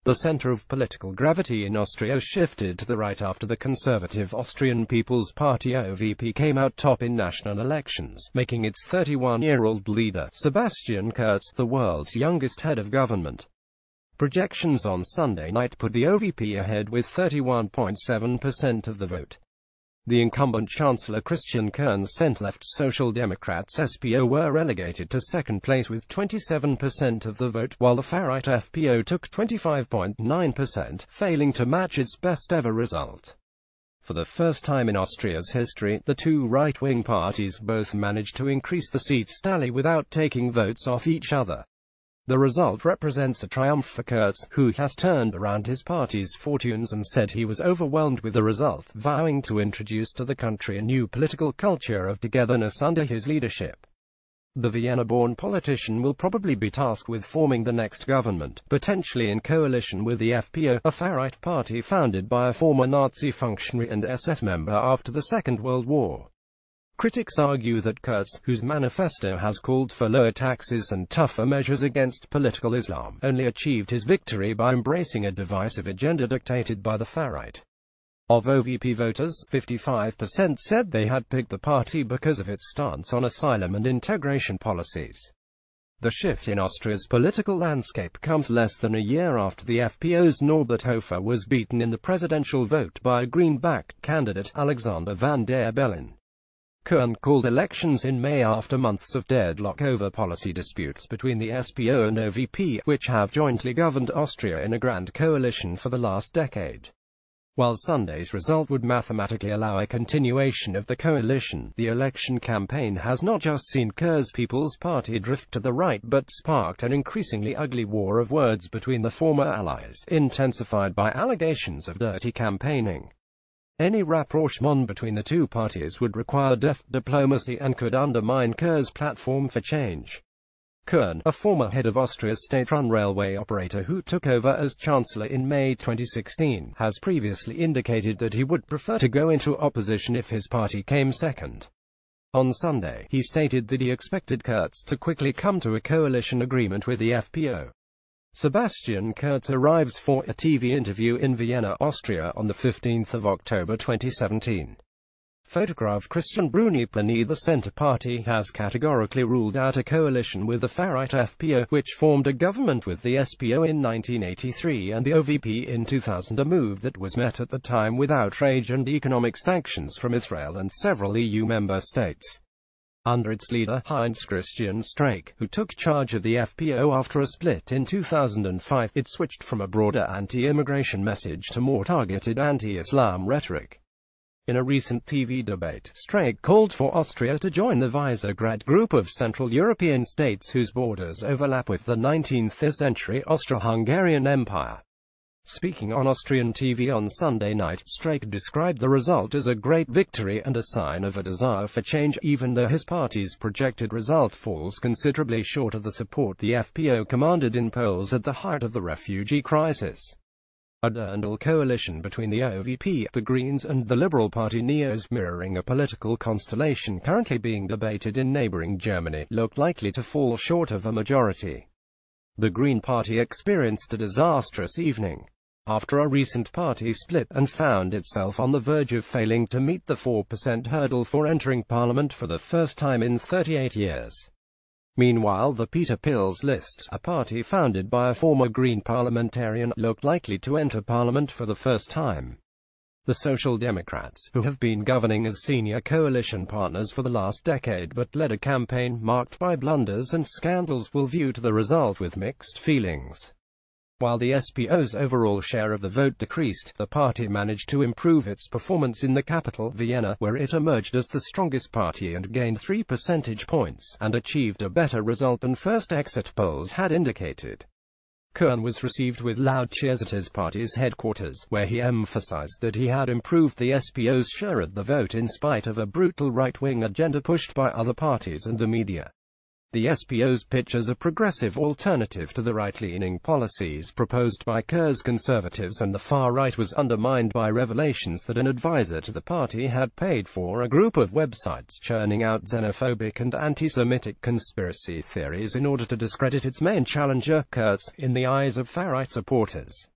The center of political gravity in Austria shifted to the right after the conservative Austrian People's Party OVP came out top in national elections, making its 31-year-old leader, Sebastian Kurz, the world's youngest head of government. Projections on Sunday night put the OVP ahead with 31.7% of the vote. The incumbent Chancellor Christian Kern's centre-left Social Democrats SPO were relegated to second place with 27% of the vote, while the far-right FPO took 25.9%, failing to match its best-ever result. For the first time in Austria's history, the two right-wing parties both managed to increase the seats tally without taking votes off each other. The result represents a triumph for Kurz, who has turned around his party's fortunes and said he was overwhelmed with the result, vowing to introduce to the country a new political culture of togetherness under his leadership. The Vienna-born politician will probably be tasked with forming the next government, potentially in coalition with the FPO, a far-right party founded by a former Nazi functionary and SS member after the Second World War. Critics argue that Kurz, whose manifesto has called for lower taxes and tougher measures against political Islam, only achieved his victory by embracing a divisive agenda dictated by the far-right. Of OVP voters, 55% said they had picked the party because of its stance on asylum and integration policies. The shift in Austria's political landscape comes less than a year after the FPO's Norbert Hofer was beaten in the presidential vote by a Green-backed candidate, Alexander van der Bellen. Kern called elections in May after months of deadlock over policy disputes between the SPO and OVP, which have jointly governed Austria in a grand coalition for the last decade. While Sunday's result would mathematically allow a continuation of the coalition, the election campaign has not just seen Kurz's People's Party drift to the right but sparked an increasingly ugly war of words between the former allies, intensified by allegations of dirty campaigning. Any rapprochement between the two parties would require deft diplomacy and could undermine Kurz's platform for change. Kern, a former head of Austria's state-run railway operator who took over as Chancellor in May 2016, has previously indicated that he would prefer to go into opposition if his party came second. On Sunday, he stated that he expected Kurz to quickly come to a coalition agreement with the FPO. Sebastian Kurz arrives for a TV interview in Vienna, Austria on 15 October 2017. Photograph Christian Bruni-Plany. The Centre Party has categorically ruled out a coalition with the far-right FPO, which formed a government with the SPO in 1983 and the OVP in 2000, a move that was met at the time with outrage and economic sanctions from Israel and several EU member states. Under its leader, Heinz-Christian Streeck, who took charge of the FPO after a split in 2005, it switched from a broader anti-immigration message to more targeted anti-Islam rhetoric. In a recent TV debate, Streeck called for Austria to join the Visegrad group of Central European states whose borders overlap with the 19th-century Austro-Hungarian Empire. Speaking on Austrian TV on Sunday night, Streeck described the result as a great victory and a sign of a desire for change, even though his party's projected result falls considerably short of the support the FPO commanded in polls at the height of the refugee crisis. A Dirndl coalition between the OVP, the Greens and the Liberal Party NEOS, mirroring a political constellation currently being debated in neighboring Germany, looked likely to fall short of a majority. The Green Party experienced a disastrous evening after a recent party split and found itself on the verge of failing to meet the 4% hurdle for entering Parliament for the first time in 38 years. Meanwhile, the Peter Pils list, a party founded by a former Green parliamentarian, looked likely to enter Parliament for the first time. The Social Democrats, who have been governing as senior coalition partners for the last decade but led a campaign marked by blunders and scandals, will view to the result with mixed feelings. While the SPO's overall share of the vote decreased, the party managed to improve its performance in the capital, Vienna, where it emerged as the strongest party and gained 3 percentage points, and achieved a better result than first exit polls had indicated. Kern was received with loud cheers at his party's headquarters, where he emphasized that he had improved the SPO's share of the vote in spite of a brutal right-wing agenda pushed by other parties and the media. The SPO's pitch as a progressive alternative to the right-leaning policies proposed by Kurz's conservatives and the far right was undermined by revelations that an advisor to the party had paid for a group of websites churning out xenophobic and anti-Semitic conspiracy theories in order to discredit its main challenger, Kurz, in the eyes of far-right supporters.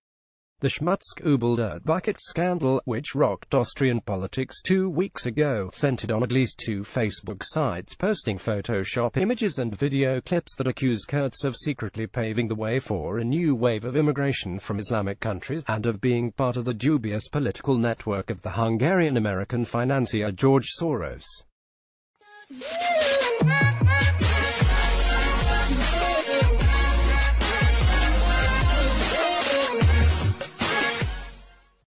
The Schmutzkübel-Bucket scandal, which rocked Austrian politics 2 weeks ago, centered on at least 2 Facebook sites posting Photoshop images and video clips that accused Kurz of secretly paving the way for a new wave of immigration from Islamic countries, and of being part of the dubious political network of the Hungarian-American financier George Soros.